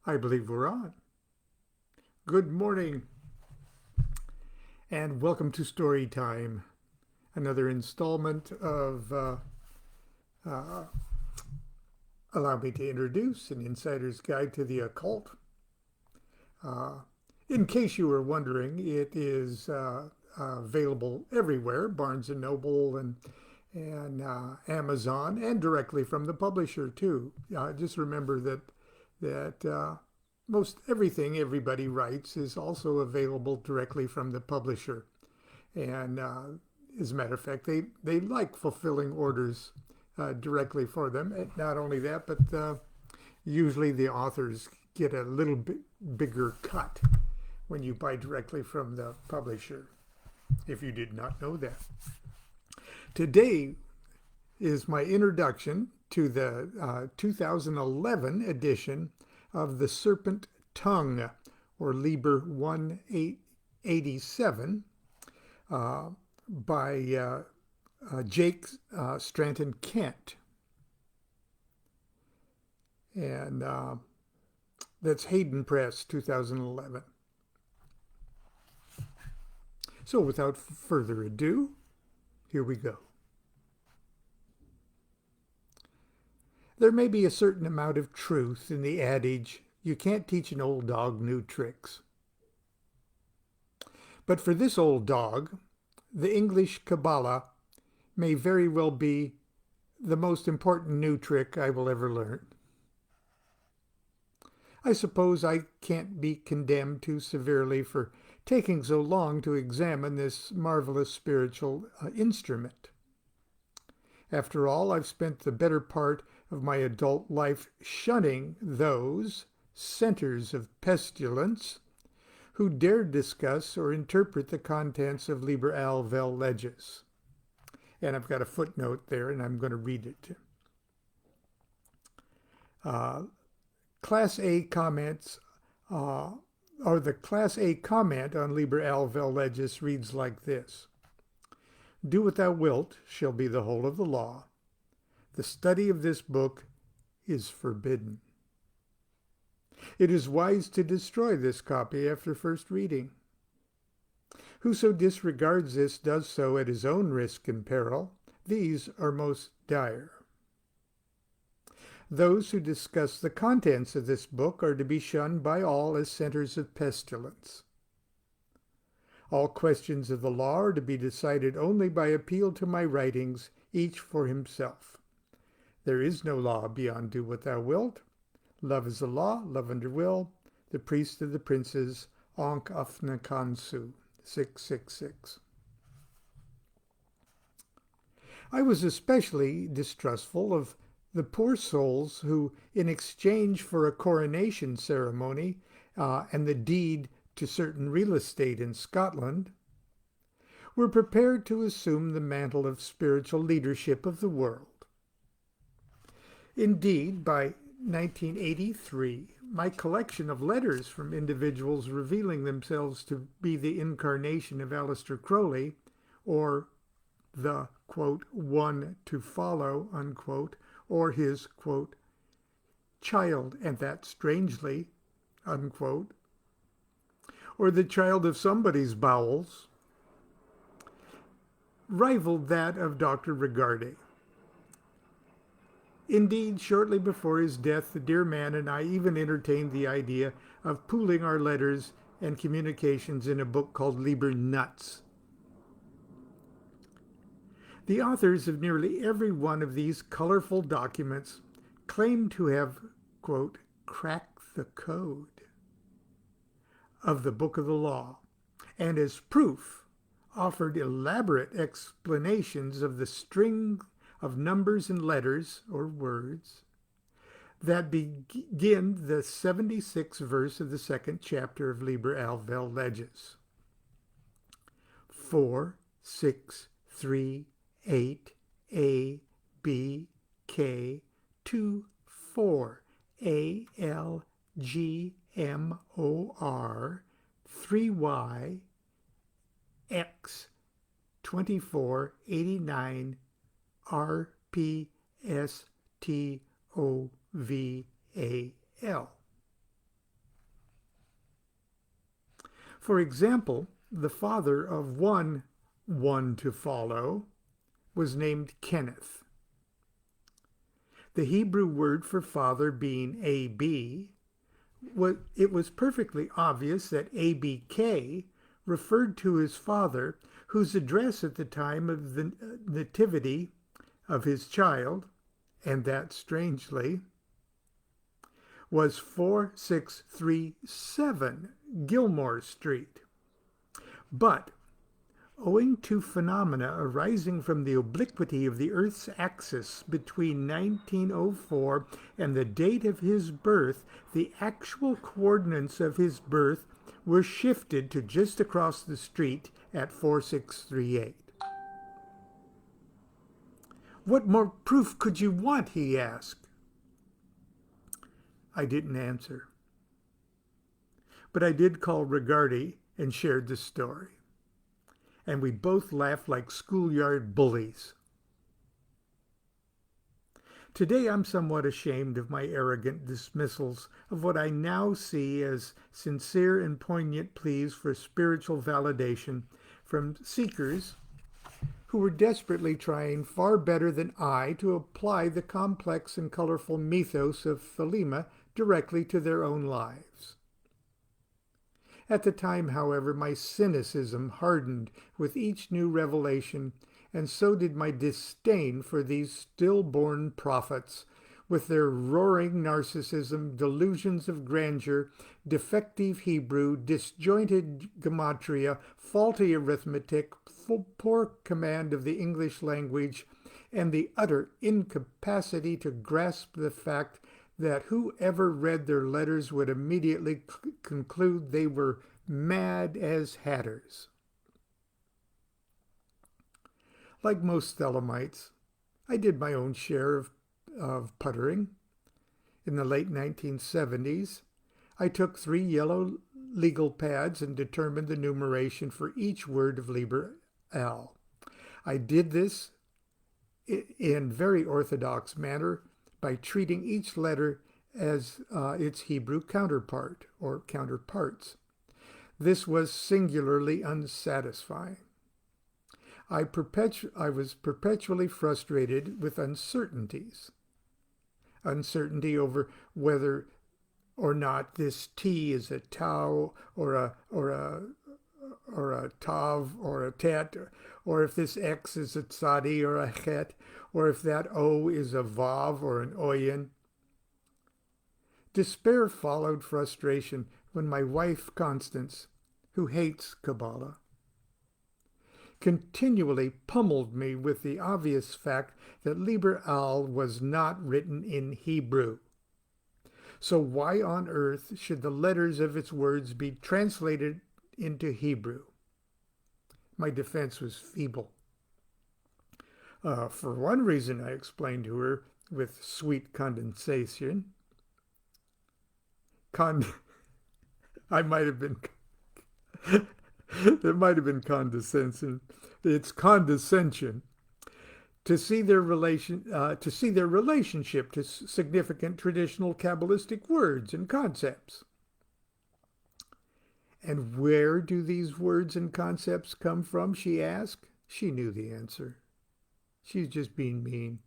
I believe we're on. Good morning and welcome to Story Time, another installment of uh, Allow Me to Introduce an Insider's Guide to the Occult. Uh, in case you were wondering, it is available everywhere, Barnes& and Noble and Amazon, and directly from the publisher too. Just remember that most everything everybody writes is also available directly from the publisher. And as a matter of fact, they like fulfilling orders directly for them. And not only that, but usually the authors get a little bit bigger cut when you buy directly from the publisher, if you did not know that. Today is my introduction to the 2011 edition of The Serpent Tongue, or Liber 187, by Jake Stranton Kent. And that's Hayden Press, 2011. So without further ado, here we go. There may be a certain amount of truth in the adage, you can't teach an old dog new tricks. But for this old dog, the English Kabbalah may very well be the most important new trick I will ever learn. I suppose I can't be condemned too severely for taking so long to examine this marvelous spiritual instrument. After all, I've spent the better part of my adult life shunning those centers of pestilence who dared discuss or interpret the contents of Liber Al Vel Legis. And I've got a footnote there, and I'm going to read it. Class A comments, or the Class A comment on Liber Al Vel Legis reads like this. Do what thou wilt shall be the whole of the law. The study of this book is forbidden. It is wise to destroy this copy after first reading. Whoso disregards this does so at his own risk and peril. These are most dire. Those who discuss the contents of this book are to be shunned by all as centers of pestilence. All questions of the law are to be decided only by appeal to my writings, each for himself. There is no law beyond do what thou wilt. Love is the law, love under will. The priest of the princes, Ankh Afna Kansu, 666. I was especially distrustful of the poor souls who, in exchange for a coronation ceremony and the deed to certain real estate in Scotland, were prepared to assume the mantle of spiritual leadership of the world. Indeed, by 1983, my collection of letters from individuals revealing themselves to be the incarnation of Aleister Crowley, or the, quote, one to follow, unquote, or his, quote, child, and that strangely, unquote, or the child of somebody's bowels, rivaled that of Dr. Regarde. Indeed, shortly before his death, the dear man and I even entertained the idea of pooling our letters and communications in a book called Liber Nuts. The authors of nearly every one of these colorful documents claim to have, quote, cracked the code of the Book of the Law, and as proof offered elaborate explanations of the string of numbers and letters, or words, that begin the 76th verse of the second chapter of Liber Al Vel Legis. 4, 6, 3, 8, A, B, K, 2, 4, A, L, G, M, O, R, 3Y, X, 24, 89, R, P, S, T, O, V, A, L. For example, the father of one to follow was named Kenneth. The Hebrew word for father being AB, it was perfectly obvious that ABK referred to his father, whose address at the time of the nativity of his child, and that strangely, was 4637 Gilmore Street. But owing to phenomena arising from the obliquity of the Earth's axis between 1904 and the date of his birth, the actual coordinates of his birth were shifted to just across the street at 4638. "What more proof could you want?" he asked. I didn't answer. But I did call Rigardi and shared the story. And we both laughed like schoolyard bullies. Today I'm somewhat ashamed of my arrogant dismissals of what I now see as sincere and poignant pleas for spiritual validation from seekers who were desperately trying far better than I to apply the complex and colorful mythos of Thelema directly to their own lives. At the time, however, my cynicism hardened with each new revelation, and so did my disdain for these stillborn prophets, with their roaring narcissism, delusions of grandeur, defective Hebrew, disjointed gematria, faulty arithmetic, poor command of the English language, and the utter incapacity to grasp the fact that whoever read their letters would immediately conclude they were mad as hatters. Like most Thelemites, I did my own share of puttering. In the late 1970s, I took 3 yellow legal pads and determined the numeration for each word of Liber Al. I did this in very orthodox manner by treating each letter as its Hebrew counterpart or counterparts. This was singularly unsatisfying. I was perpetually frustrated with uncertainties. Uncertainty over whether or not this T is a tau or a tav or a tet, or if this X is a tzadi or a chet, or if that O is a vav or an oyin. Despair followed frustration when my wife, Constance, who hates Kabbalah, continually pummeled me with the obvious fact that Liber Al was not written in Hebrew. So why on earth should the letters of its words be translated into Hebrew? My defense was feeble. For one reason, I explained to her with sweet condensation. I might have been... There might have been condescension. It's condescension to see their relationship to significant traditional Kabbalistic words and concepts. And where do these words and concepts come from? She asked. She knew the answer. She's just being mean.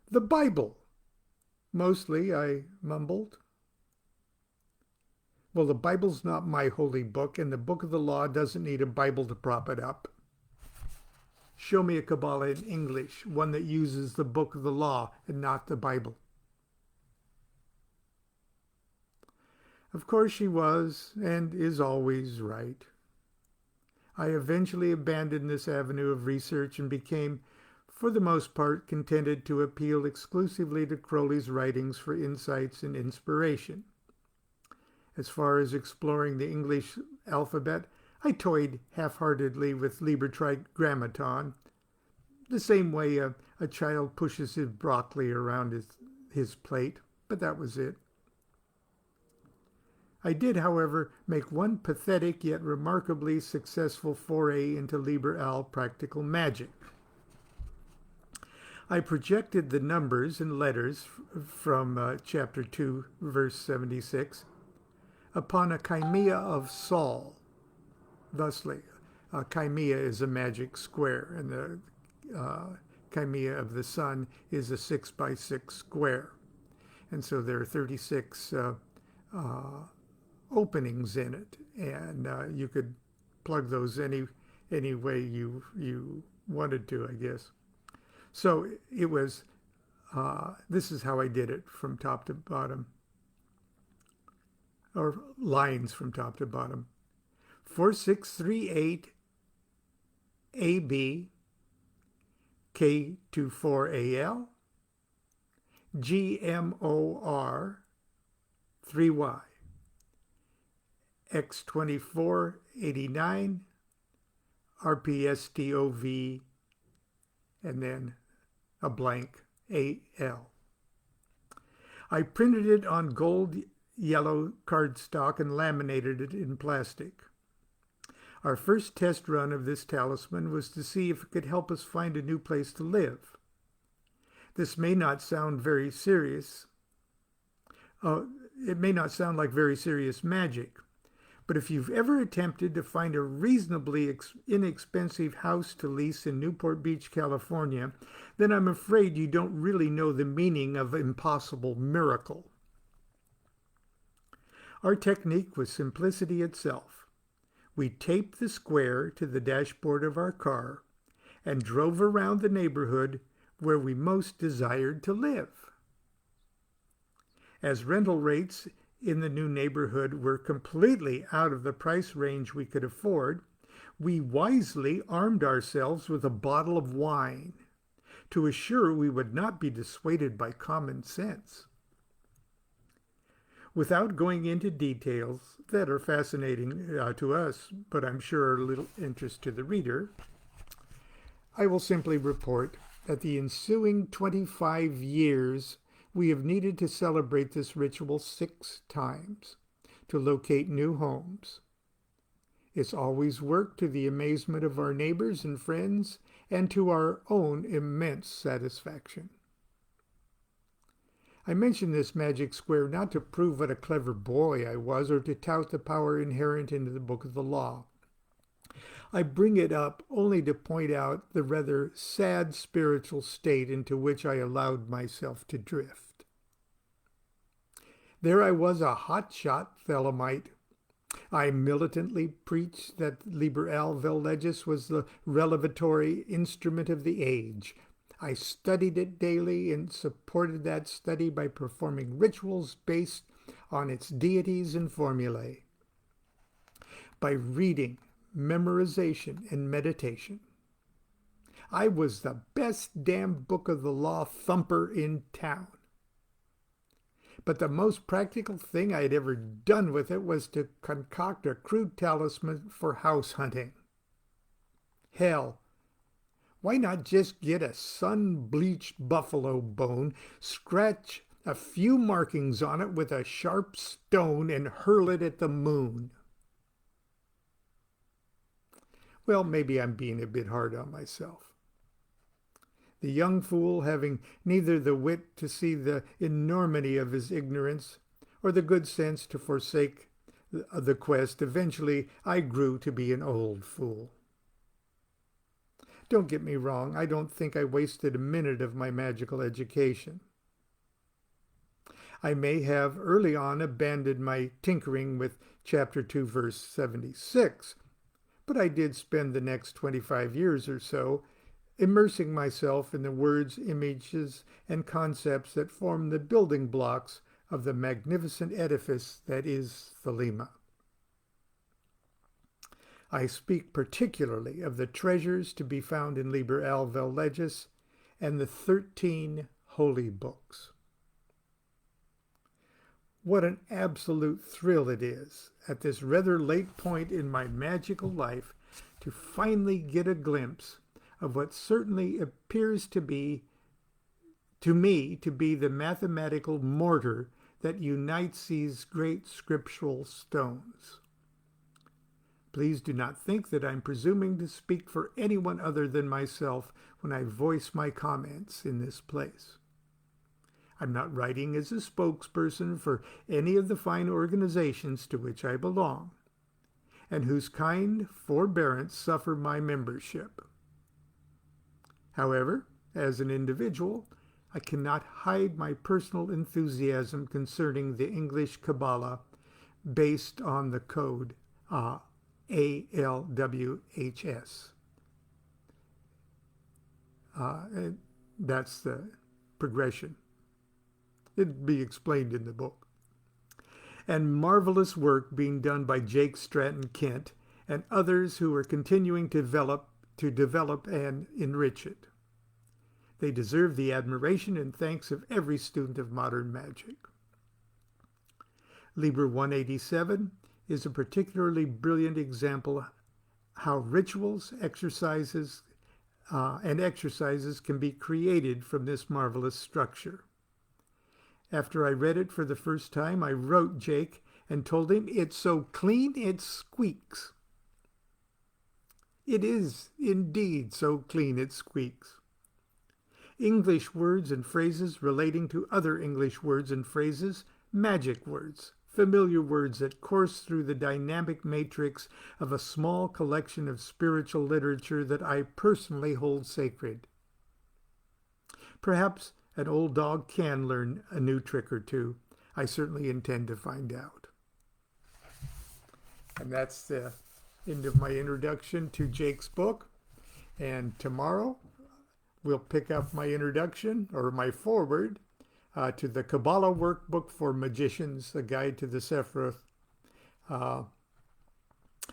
The Bible. Mostly, I mumbled. Well, the Bible's not my holy book, and the book of the law doesn't need a Bible to prop it up. Show me a Kabbalah in English, one that uses the book of the law and not the Bible. Of course she was, and is always, right. I eventually abandoned this avenue of research and became, for the most part, contented to appeal exclusively to Crowley's writings for insights and inspiration. As far as exploring the English alphabet, I toyed half-heartedly with Liber Trigrammaton, the same way a child pushes his broccoli around his plate, but that was it. I did, however, make one pathetic yet remarkably successful foray into Liber Al practical magic. I projected the numbers and letters from chapter 2, verse 76, upon a chimea of Sol. Thusly, a chimea is a magic square, and the chimea of the sun is a 6 by 6 square. And so there are 36 openings in it, and you could plug those any way you wanted to, I guess. So it was, this is how I did it from top to bottom, or lines from top to bottom. 4638 AB, K24AL, GMOR 3Y, X2489, RPSTOV, and then a blank AL. I printed it on gold yellow cardstock and laminated it in plastic. Our first test run of this talisman was to see if it could help us find a new place to live. This may not sound very serious. It may not sound like very serious magic, but if you've ever attempted to find a reasonably inexpensive house to lease in Newport Beach, California, then I'm afraid you don't really know the meaning of impossible miracle. Our technique was simplicity itself. We taped the square to the dashboard of our car and drove around the neighborhood where we most desired to live. As rental rates in the new neighborhood were completely out of the price range we could afford, we wisely armed ourselves with a bottle of wine to assure we would not be dissuaded by common sense. Without going into details that are fascinating to us, but I'm sure are a little interest to the reader, I will simply report that the ensuing 25 years we have needed to celebrate this ritual 6 times to locate new homes. It's always worked to the amazement of our neighbors and friends and to our own immense satisfaction. I mention this magic square not to prove what a clever boy I was or to tout the power inherent in the book of the law. I bring it up only to point out the rather sad spiritual state into which I allowed myself to drift. There I was, a hotshot Thelemite. I militantly preached that Liber Al Vel Legis was the revelatory instrument of the age. I studied it daily and supported that study by performing rituals based on its deities and formulae, by reading, memorization, and meditation. I was the best damn book of the law thumper in town. But the most practical thing I had ever done with it was to concoct a crude talisman for house hunting. Hell, why not just get a sun-bleached buffalo bone, scratch a few markings on it with a sharp stone, and hurl it at the moon? Well, maybe I'm being a bit hard on myself. The young fool, having neither the wit to see the enormity of his ignorance or the good sense to forsake the quest, eventually I grew to be an old fool. Don't get me wrong, I don't think I wasted a minute of my magical education. I may have early on abandoned my tinkering with chapter 2, verse 76, but I did spend the next 25 years or so immersing myself in the words, images, and concepts that form the building blocks of the magnificent edifice that is Thelema. I speak particularly of the treasures to be found in Liber Al Vel Legis and the 13 holy books. What an absolute thrill it is, at this rather late point in my magical life, to finally get a glimpse of what certainly appears to me to be the mathematical mortar that unites these great scriptural stones. Please do not think that I'm presuming to speak for anyone other than myself when I voice my comments in this place. I'm not writing as a spokesperson for any of the fine organizations to which I belong, and whose kind forbearance suffer my membership. However, as an individual, I cannot hide my personal enthusiasm concerning the English Kabbalah based on the code ALWHS. That's the progression. It'd be explained in the book. And marvelous work being done by Jake Stratton Kent and others who are continuing to develop and enrich it. They deserve the admiration and thanks of every student of modern magic. Liber 187 is a particularly brilliant example how rituals, exercises can be created from this marvelous structure. After I read it for the first time, I wrote Jake and told him it's so clean it squeaks. It is indeed so clean it squeaks. English words and phrases relating to other English words and phrases, magic words, familiar words that course through the dynamic matrix of a small collection of spiritual literature that I personally hold sacred. Perhaps an old dog can learn a new trick or two. I certainly intend to find out. And that's the end of my introduction to Jake's book. And tomorrow we'll pick up my introduction, or my foreword, to the Kabbalah Workbook for Magicians, The Guide to the Sephiroth,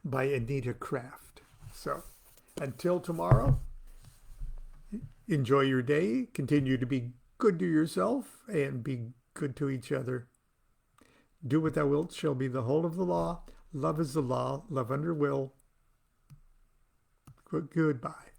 by Anita Kraft. So until tomorrow, enjoy your day, continue to be good to yourself, and be good to each other. Do what thou wilt shall be the whole of the law. Love is the law, love under will. Goodbye.